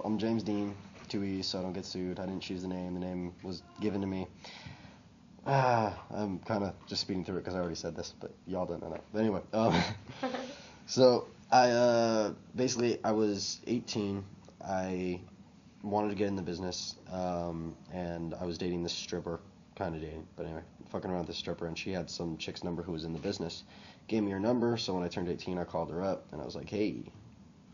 I'm James Deen, 2 E's, so I don't get sued. I didn't choose the name. The name was given to me. I'm kind of just speeding through it because I already said this, but y'all don't know that. But anyway, so basically I was 18. I wanted to get in the business, and I was dating this stripper, kind of dating, but anyway, fucking around with this stripper, and she had some chick's number who was in the business. Gave me her number, so when I turned 18, I called her up, and I was like, hey,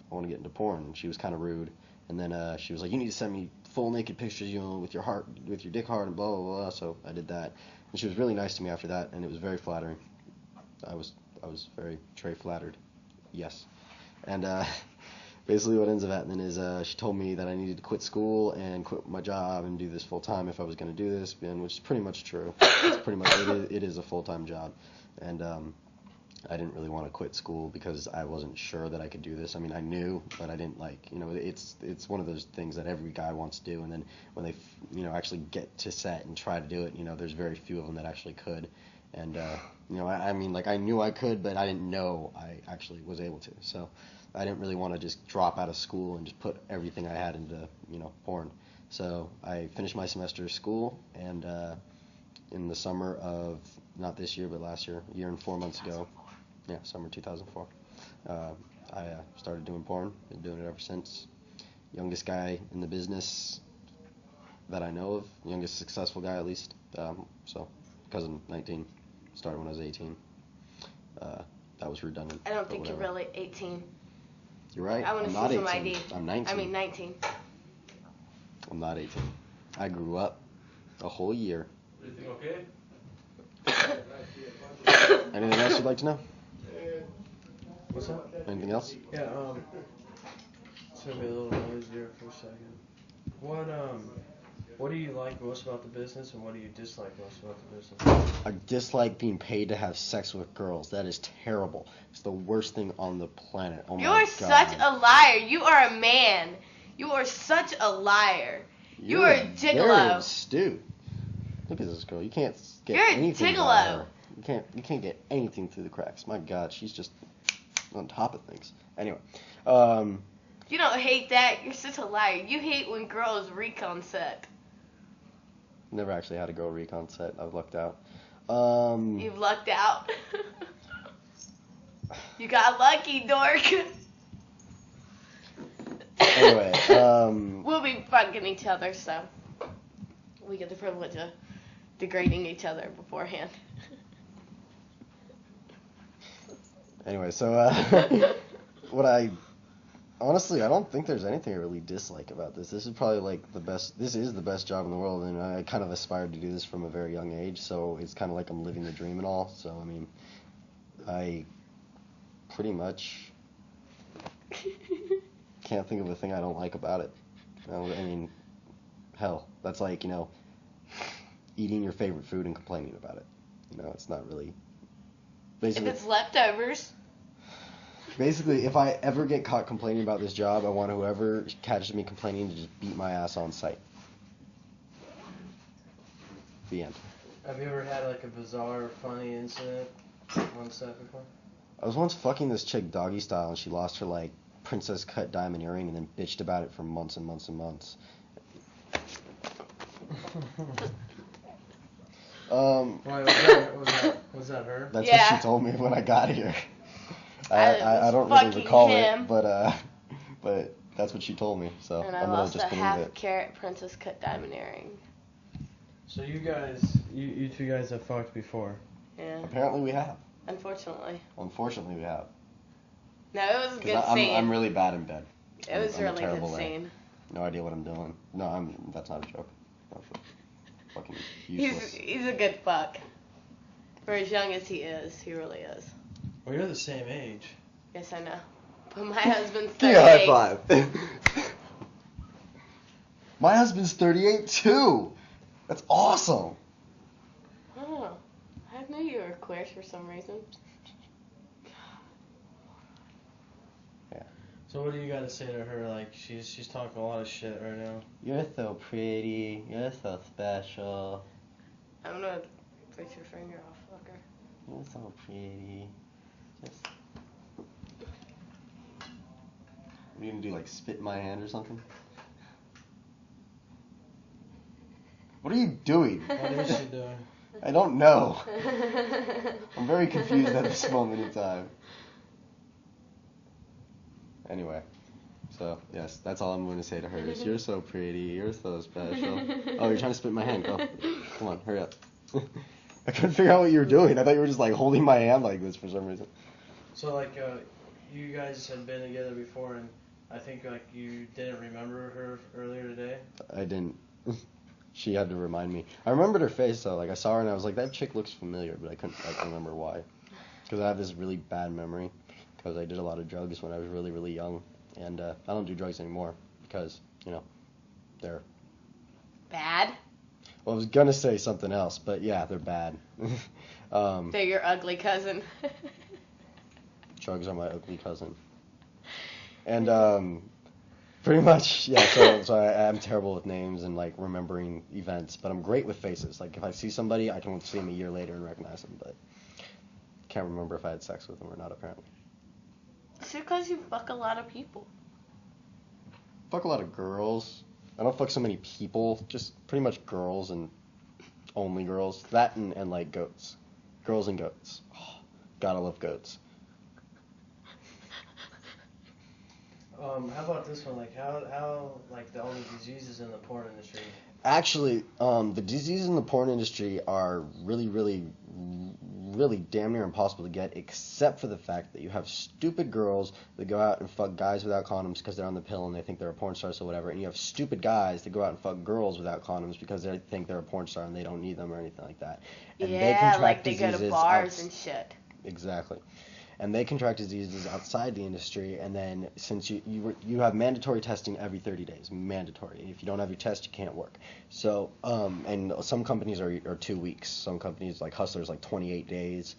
I want to get into porn, and she was kind of rude, and then she was like, you need to send me full naked pictures, you know, with your heart, with your dick hard, and blah, blah, blah, so I did that, and she was really nice to me after that, and it was very flattering. I was very flattered, yes, and basically what ends up happening is she told me that I needed to quit school and quit my job and do this full time if I was going to do this, and which is pretty much true. It's pretty much it is a full-time job, and I didn't really want to quit school because I wasn't sure that I could do this. I mean, I knew, but I didn't it's one of those things that every guy wants to do, and then when they actually get to set and try to do it, there's very few of them that actually could, and I mean, like, I knew I could, but I didn't know I actually was able to, so I didn't really want to just drop out of school and just put everything I had into, porn. So I finished my semester of school, and in the summer of, not this year, but last year, a year and 4 months ago, summer 2004, I started doing porn. Been doing it ever since. Youngest guy in the business that I know of, youngest successful guy at least. So, because I'm 19, started when I was 18. That was redundant. I don't think you're really 18. You're right. I want to see some ID. I'm 19. I mean 19. I'm not 18. I grew up a whole year. Everything okay? Anything else you'd like to know? What's up? Anything else? Yeah, it's gonna be a little noisier for a second. What do you like most about the business, and what do you dislike most about the business? I dislike being paid to have sex with girls. That is terrible. It's the worst thing on the planet. Oh my God. You are such a liar. You are a man. You are such a liar. You are a gigolo. Very astute. Look at this girl. You can't get anything out of her. You can't get anything through the cracks. My God, she's just on top of things. Anyway, you don't hate that. You're such a liar. You hate when girls recon set. Never actually had a girl recon set. I've lucked out. You've lucked out. You got lucky, dork. Anyway, we'll be fucking each other, so we get the privilege of degrading each other beforehand. Anyway, so honestly, I don't think there's anything I really dislike about this. This is probably like this is the best job in the world, and I kind of aspired to do this from a very young age, so it's kind of like I'm living the dream and all. So, I mean, I pretty much can't think of a thing I don't like about it. I mean, hell, that's like, eating your favorite food and complaining about it. It's not really... Basically, if it's leftovers. Basically, if I ever get caught complaining about this job, I want whoever catches me complaining to just beat my ass on sight. The end. Have you ever had like a bizarre, funny incident on set before? I was once fucking this chick doggy style, and she lost her like princess cut diamond earring, and then bitched about it for months and months and months. Why, was that her? That's what she told me when I got here. I don't really recall him. it, but that's what she told me. So and I'm gonna just believe it. And I lost a half-carat princess cut diamond earring. So you two guys have fucked before? Yeah. Apparently we have. Unfortunately. Unfortunately we have. No, it was a good scene. I'm really bad in bed. It was a really good scene. No idea what I'm doing. No, that's not a joke. That's fucking useless. He's a good fuck. For as young as he is, he really is. Well, you're the same age. Yes, I know. But my husband's 38. Give me a high five. My husband's 38 too. That's awesome. Oh, I knew you were queer for some reason. Yeah. So what do you got to say to her? Like, she's talking a lot of shit right now. You're so pretty. You're so special. I'm gonna put your finger off, fucker. You're so pretty. Just... What are you gonna do, like spit in my hand or something? What are you doing? What is she doing? I don't know. I'm very confused at this moment in time. Anyway, so yes, that's all I'm going to say to her is you're so pretty, you're so special. Oh, you're trying to spit in my hand. Go. Come on, hurry up. I couldn't figure out what you were doing. I thought you were just like holding my hand like this for some reason. So like, you guys had been together before, and I think like you didn't remember her earlier today. I didn't. She had to remind me. I remembered her face though. Like I saw her and I was like, that chick looks familiar, but I couldn't remember why. Because I have this really bad memory. Because I did a lot of drugs when I was really, really young, and I don't do drugs anymore because they're Bad? Well, I was gonna say something else, but yeah, they're bad. They're your ugly cousin. Drugs are my ugly cousin. And pretty much, yeah. So I am terrible with names and like remembering events, but I'm great with faces. Like if I see somebody, I can see them a year later and recognize them, but can't remember if I had sex with them or not. Apparently. It's because you fuck a lot of people. Fuck a lot of girls. I don't fuck so many people. Just pretty much girls and only girls. That and like goats. Girls and goats. Oh, gotta love goats. How about this one? Like how like all the diseases in the porn industry? Actually, the diseases in the porn industry are really, really, really damn near impossible to get, except for the fact that you have stupid girls that go out and fuck guys without condoms because they're on the pill and they think they're a porn star or whatever, and you have stupid guys that go out and fuck girls without condoms because they think they're a porn star and they don't need them or anything like that. And Yeah, like they go to bars and shit. Exactly. And they contract diseases outside the industry, and then since you have mandatory testing every 30 days, mandatory. If you don't have your test, you can't work. So, and some companies are 2 weeks. Some companies like Hustler's like 28 days.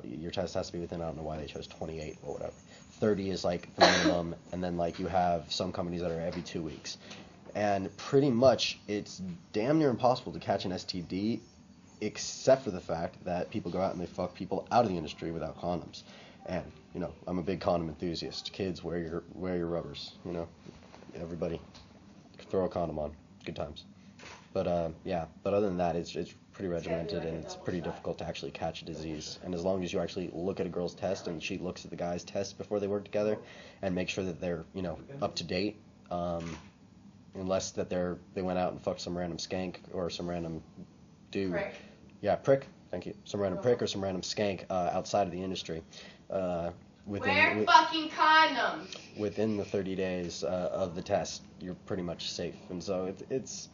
Your test has to be within, I don't know why they chose 28 or whatever. 30 is like the minimum, and then like you have some companies that are every 2 weeks. And pretty much it's damn near impossible to catch an STD, except for the fact that people go out and they fuck people out of the industry without condoms. And I'm a big condom enthusiast. Kids, wear your rubbers. Everybody throw a condom on. Good times. But yeah. But other than that, it's pretty regimented and it's pretty difficult to actually catch a disease. And as long as you actually look at a girl's test and she looks at the guy's test before they work together, and make sure that they're up to date, unless that they went out and fucked some random skank or some random dude. Prick. Yeah, prick. Thank you. Some random prick or some random skank outside of the industry. Wear fucking condoms. Within the 30 days of the test, you're pretty much safe, and so it's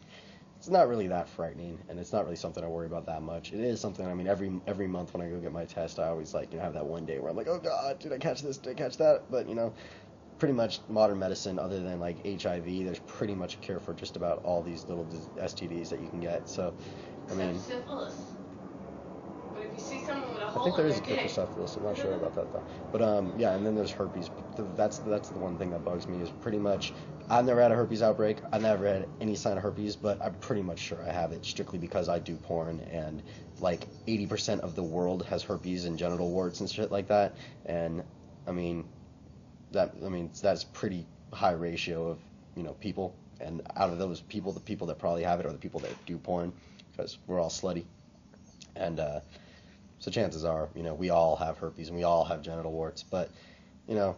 not really that frightening, and it's not really something I worry about that much. It is something. I mean, every month when I go get my test, I always have that one day where I'm like, oh god, did I catch this? Did I catch that? But pretty much modern medicine, other than like HIV, there's pretty much a cure for just about all these little STDs that you can get. So, I mean. Syphilis. But if you see someone with a I hole think there in is a their cure for dick. syphilis. I'm not sure about that though. But yeah, and then there's herpes. That's the one thing that bugs me is pretty much I've never had a herpes outbreak. I've never had any sign of herpes, but I'm pretty much sure I have it strictly because I do porn and like 80% of the world has herpes and genital warts and shit like that. And that's pretty high ratio of people. And out of those people, the people that probably have it are the people that do porn because we're all slutty. And so chances are, we all have herpes and we all have genital warts, but, it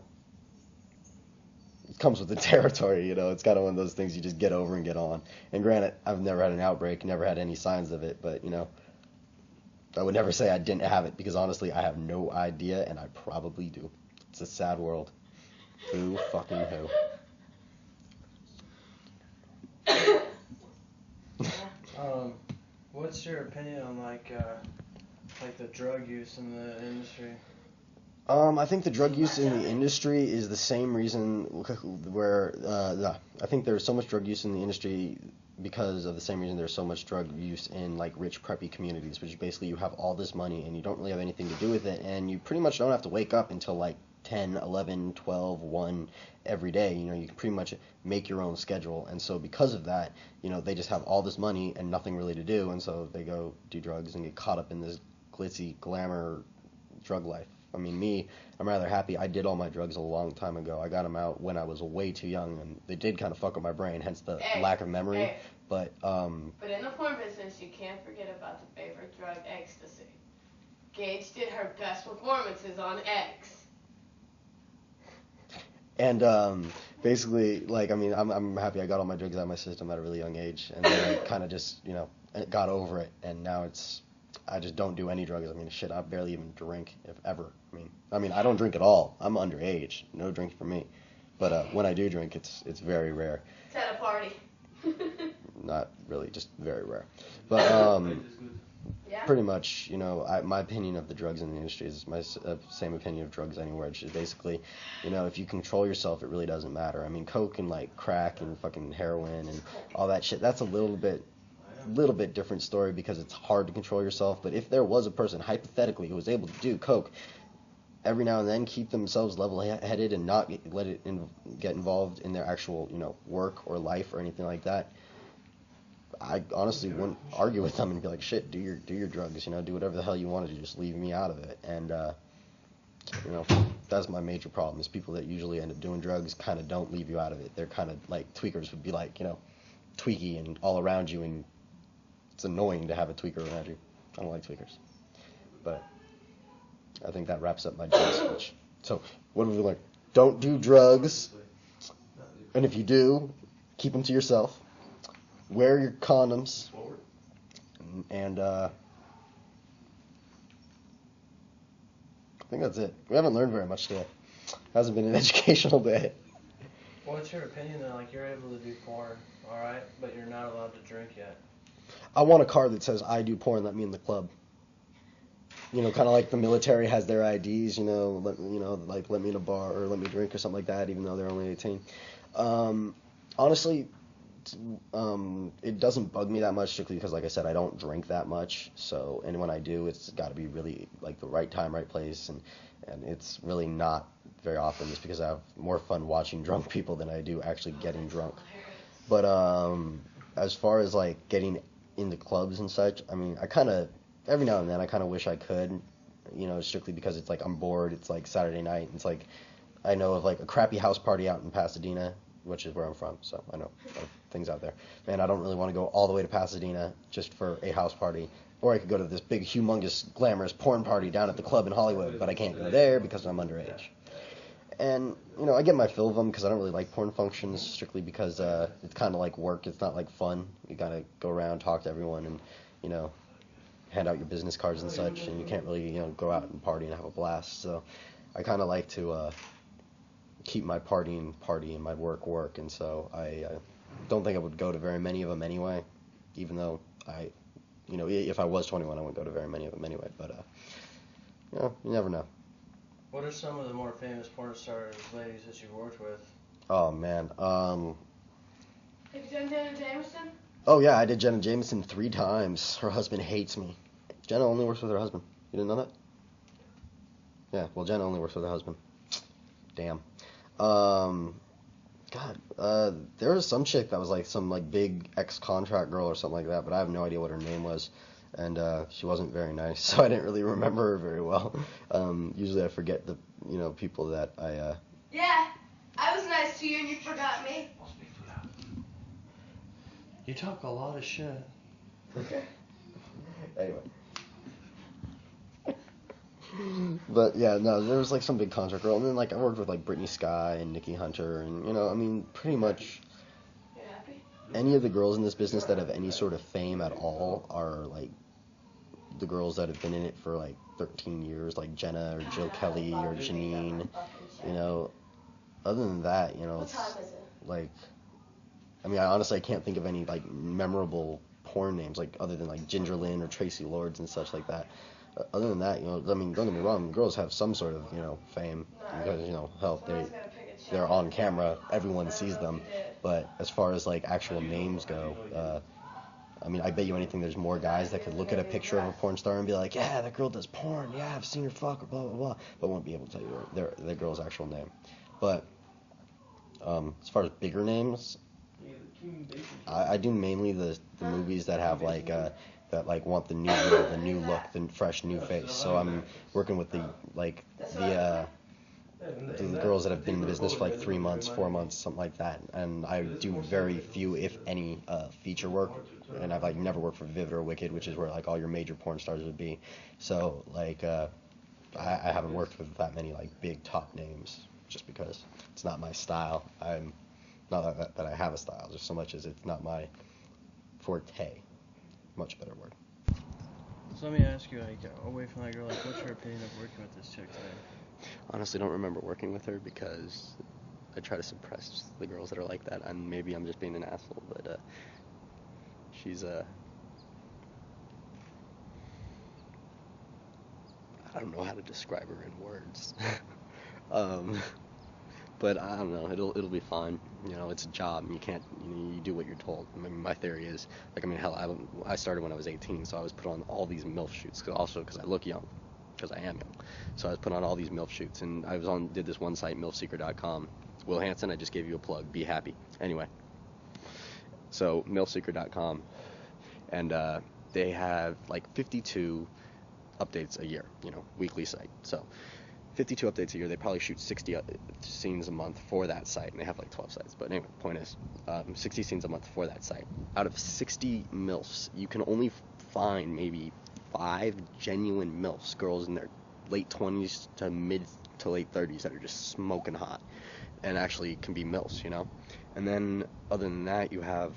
comes with the territory, it's kind of one of those things you just get over and get on. And granted, I've never had an outbreak, never had any signs of it, but, I would never say I didn't have it because honestly, I have no idea and I probably do. It's a sad world. Who fucking who? What's your opinion on like the drug use in the industry? I think the drug use in the industry is the same reason where I think there's so much drug use in the industry because of the same reason there's so much drug use in like rich preppy communities, which basically you have all this money and you don't really have anything to do with it, and you pretty much don't have to wake up until like 10, 11, 12, 1 every day. You can pretty much make your own schedule, and so because of that, they just have all this money and nothing really to do, and so they go do drugs and get caught up in this glitzy glamour drug life, I mean, I'm rather happy. I did all my drugs a long time ago. I got them out when I was way too young, and they did kind of fuck up my brain, hence the lack of memory. Hey. But in the porn business, you can't forget about the favorite drug, ecstasy. Gage did her best performances on X. And basically, like, I mean, I'm happy I got all my drugs out of my system at a really young age, and then I kind of just, got over it, and now I just don't do any drugs. I mean, shit, I barely even drink, if ever. I mean, I don't drink at all. I'm underage. No drinking for me. But when I do drink, it's very rare. It's at a party. Not really, just very rare. But Yeah. pretty much, my opinion of the drugs in the industry is my same opinion of drugs anywhere. It's just basically, if you control yourself, it really doesn't matter. I mean, coke and like crack and fucking heroin and all that shit, that's a little bit different story because it's hard to control yourself. But if there was a person hypothetically who was able to do coke every now and then, keep themselves level-headed and not let it get involved in their actual work or life or anything like that, I honestly wouldn't argue with them and be like, shit, do your drugs, do whatever the hell you want to do, just leave me out of it. And that's my major problem, is people that usually end up doing drugs kind of don't leave you out of it. They're kind of like tweakers would be like, tweaky and all around you, and it's annoying to have a tweaker around you. I don't like tweakers. But I think that wraps up my drug speech. So, what do we learn? Don't do drugs. And if you do, keep them to yourself. Wear your condoms. And I think that's it. We haven't learned very much today. Hasn't been an educational day. What's your opinion that, like, you're able to do porn, alright, but you're not allowed to drink yet? I want a card that says, I do porn, let me in the club. Kind of like the military has their IDs, let me in a bar or let me drink or something like that, even though they're only 18. Honestly, it doesn't bug me that much, strictly because, like I said, I don't drink that much. So, and when I do, it's got to be really like the right time, right place, and it's really not very often, just because I have more fun watching drunk people than I do actually getting drunk. But as far as like getting into clubs and such, I mean, I kind of every now and then I kind of wish I could, strictly because it's like I'm bored. It's like Saturday night. And it's like I know of like a crappy house party out in Pasadena, which is where I'm from, so I know things out there. Man, I don't really want to go all the way to Pasadena just for a house party. Or I could go to this big, humongous, glamorous porn party down at the club in Hollywood, but I can't go there because I'm underage. And, I get my fill of them because I don't really like porn functions, strictly because it's kind of like work. It's not like fun. You gotta go around, talk to everyone, and, hand out your business cards and such, and you can't really, go out and party and have a blast. So I kind of like to keep my party and my work, and so I don't think I would go to very many of them anyway, even though if I was 21, I wouldn't go to very many of them anyway, but, you never know. What are some of the more famous porn stars, ladies that you've worked with? Oh, man, Have you done Jenna Jameson? Oh, yeah, I did Jenna Jameson 3 times. Her husband hates me. Jenna only works with her husband. You didn't know that? Yeah, well, Jenna only works with her husband. Damn. There was some chick that was like some like big ex-contract girl or something like that, but I have no idea what her name was, and she wasn't very nice, so I didn't really remember her very well. Usually I forget the people that I Yeah, I was nice to you and you forgot me. You talk a lot of shit. Anyway. But yeah, no, there was like some big contract girl, and then like I worked with like Brittany Sky and Nikki Hunter, and I mean, pretty much any of the girls in this business that have any sort of fame at all are like the girls that have been in it for like 13 years, like Jenna or Jill Kelly or Janine. Other than that, it's like, I mean, I honestly can't think of any like memorable porn names, like other than like Ginger Lynn or Tracy Lords and such like that. Other than that, I mean, don't get me wrong, girls have some sort of, fame, because, hell, they're on camera, everyone sees them, but as far as, like, actual names go, I mean, I bet you anything there's more guys that could look at a picture of a porn star and be like, yeah, that girl does porn, yeah, I've seen her fuck, or blah, blah, blah, but won't be able to tell you their girl's actual name. But, as far as bigger names, I do mainly the movies that have, like, that like want the new girl, the new look, the fresh new face. So I'm working with the girls that have been in the business for like 3 months, 4 months, something like that. And I do very few, if any, feature work. And I've like never worked for Vivid or Wicked, which is where like all your major porn stars would be. So like I haven't worked with that many like big top names, just because it's not my style. I'm not that I have a style, just so much as it's not my forte. Much better word. So let me ask you, like, away from that girl, like, what's your opinion of working with this chick today? Honestly, don't remember working with her because I try to suppress the girls that are like that, and maybe I'm just being an asshole, but she's I don't know how to describe her in words. But I don't know, it'll be fine. You know, it's a job, and you do what you're told. I mean, my theory is, like, I mean, hell, I started when I was 18, so I was put on all these MILF shoots, because I look young, because I am young. So I was put on all these MILF shoots, and did this one site, Millseeker.com. Will Hansen, I just gave you a plug, be happy. Anyway, so Millseeker.com, and they have, like, 52 updates a year, weekly site, so 52 updates a year. They probably shoot 60 scenes a month for that site, and they have like 12 sites. But anyway, point is, 60 scenes a month for that site. Out of 60 MILFs, you can only find maybe 5 genuine MILFs, girls in their late 20s to mid to late 30s that are just smoking hot, and actually can be MILFs, And then other than that, you have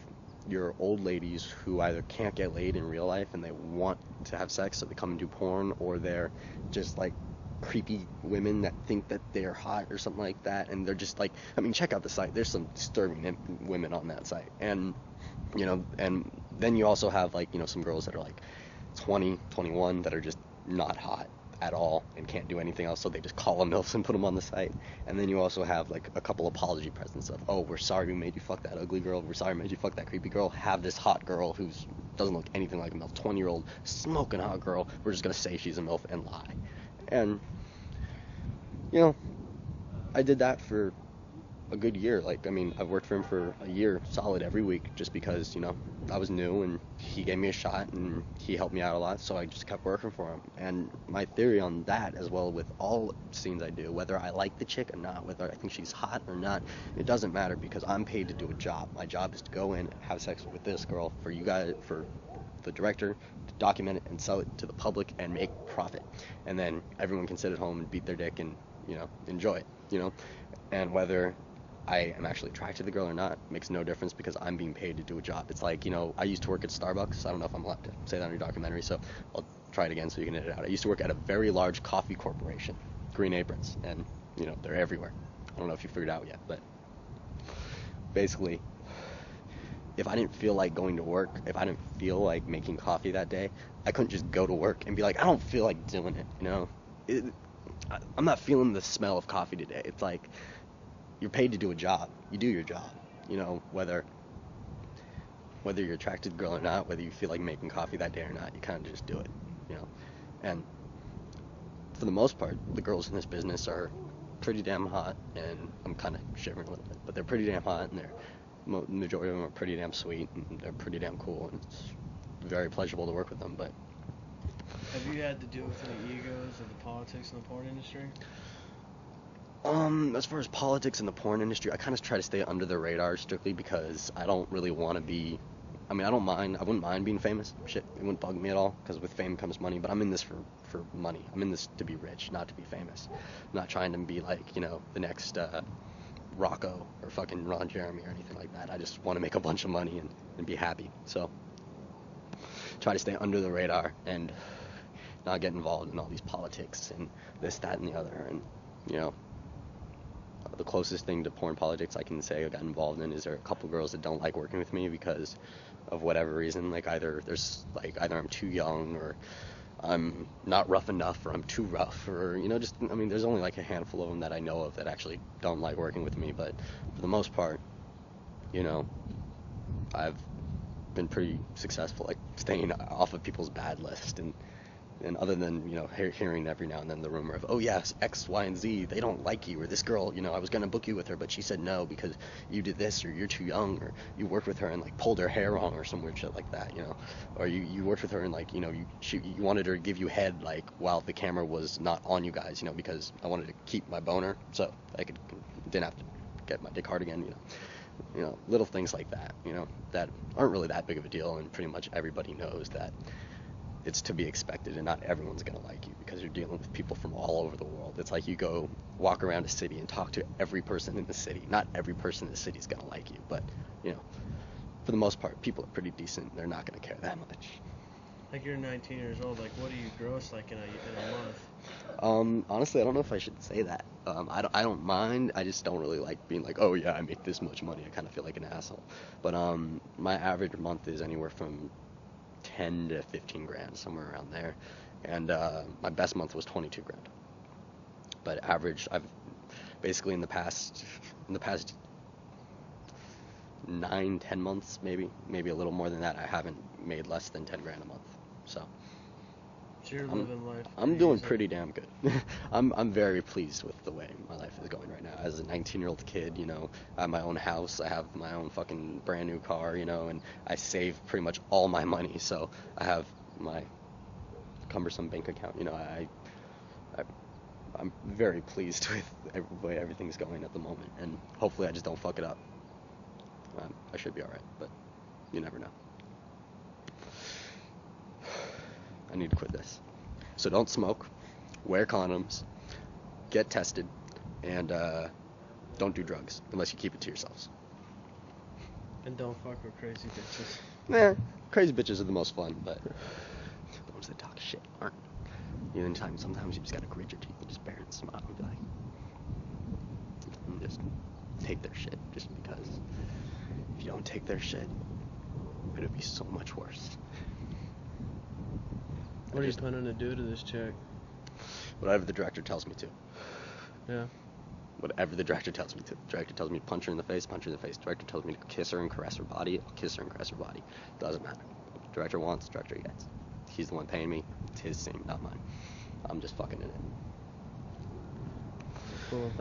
your old ladies who either can't get laid in real life and they want to have sex, so they come and do porn, or they're just like creepy women that think that they're hot or something like that, and they're just like, I mean, check out the site, there's some disturbing women on that site, and and then you also have like some girls that are like 20, 21 that are just not hot at all and can't do anything else, so they just call them MILFs and put them on the site. And then you also have like a couple apology presents of, oh, we're sorry we made you fuck that ugly girl, we're sorry we made you fuck that creepy girl, have this hot girl who doesn't look anything like a MILF, 20-year-old smoking hot girl, we're just gonna say she's a MILF and lie. And I did that for a good year. Like, I mean, I've worked for him for a year solid every week, just because I was new and he gave me a shot and he helped me out a lot, so I just kept working for him. And my theory on that, as well with all scenes I do, whether I like the chick or not, whether I think she's hot or not, it doesn't matter, because I'm paid to do a job. My job is to go in and have sex with this girl for you guys, for the director, to document it and sell it to the public and make profit, and then everyone can sit at home and beat their dick and enjoy it, and whether I am actually attracted to the girl or not makes no difference, because I'm being paid to do a job. It's like, I used to work at Starbucks. I don't know if I'm allowed to say that on your documentary, so I'll try it again so you can edit it out. I used to work at a very large coffee corporation, Green Aprons, and they're everywhere. I don't know if you figured it out yet, but basically, if I didn't feel like going to work, if I didn't feel like making coffee that day, I couldn't just go to work and be like, I don't feel like doing it, I'm not feeling the smell of coffee today. It's like, you're paid to do a job. You do your job, whether you're attracted to the girl or not, whether you feel like making coffee that day or not, you kind of just do it, And for the most part, the girls in this business are pretty damn hot, and I'm kind of shivering a little bit, but they're pretty damn hot, and the majority of them are pretty damn sweet, and they're pretty damn cool, and it's very pleasurable to work with them. But have you had to deal with any egos of the politics in the porn industry? As far as politics in the porn industry, I kind of try to stay under the radar, strictly because I don't really want to be, I mean, I wouldn't mind being famous. Shit, it wouldn't bug me at all, because with fame comes money, but I'm in this for money. I'm in this to be rich, not to be famous. I'm not trying to be like, the next Rocco or fucking Ron Jeremy or anything like that. I just want to make a bunch of money and be happy. So try to stay under the radar and not get involved in all these politics and this, that, and the other. And the closest thing to porn politics I can say I got involved in is there are a couple girls that don't like working with me because of whatever reason. Like, either I'm too young, or I'm not rough enough, or I'm too rough, or there's only like a handful of them that I know of that actually don't like working with me. But for the most part, I've been pretty successful, like staying off of people's bad list and And other than, hearing every now and then the rumor of, oh yes, X, Y, and Z, they don't like you, or this girl, I was going to book you with her, but she said no because you did this, or you're too young, or you worked with her and, like, pulled her hair wrong, or some weird shit like that, or you worked with her and, like, you wanted her to give you head, like, while the camera was not on you guys, because I wanted to keep my boner, so I didn't have to get my dick hard again, little things like that, that aren't really that big of a deal, and pretty much everybody knows that it's to be expected, and not everyone's going to like you because you're dealing with people from all over the world. It's like you go walk around a city and talk to every person in the city. Not every person in the city is going to like you, but, for the most part, people are pretty decent. They're not going to care that much. Like, you're 19 years old. Like, what do you gross, like, in a month? Honestly, I don't know if I should say that. I don't mind. I just don't really like being like, oh, yeah, I make this much money. I kind of feel like an asshole. But my average month is anywhere from 10 to 15 grand, somewhere around there, and my best month was 22 grand. But average, I've basically in the past 9-10 months, maybe a little more than that, I haven't made less than 10 grand a month. So you're living life. I'm doing pretty damn good. I'm very pleased with the way my life is going right now. As a 19-year-old kid, I have my own house, I have my own fucking brand new car, and I save pretty much all my money, so I have my cumbersome bank account. I'm very pleased with the way everything's going at the moment, and hopefully I just don't fuck it up. I should be alright, but you never know. I need to quit this. So don't smoke, wear condoms, get tested, and don't do drugs unless you keep it to yourselves. And don't fuck with crazy bitches. Crazy bitches are the most fun, but the ones that talk shit aren't. Sometimes you just gotta grit your teeth and just bear it and smile and be like, and just take their shit, just because if you don't take their shit, it'll be so much worse. What are you planning to do to this chick? Whatever the director tells me to. Yeah. Whatever the director tells me to. The director tells me to punch her in the face, punch her in the face. The director tells me to kiss her and caress her body, I'll kiss her and caress her body. Doesn't matter. The director wants, the director gets. He's the one paying me. It's his scene, not mine. I'm just fucking in it. Cool.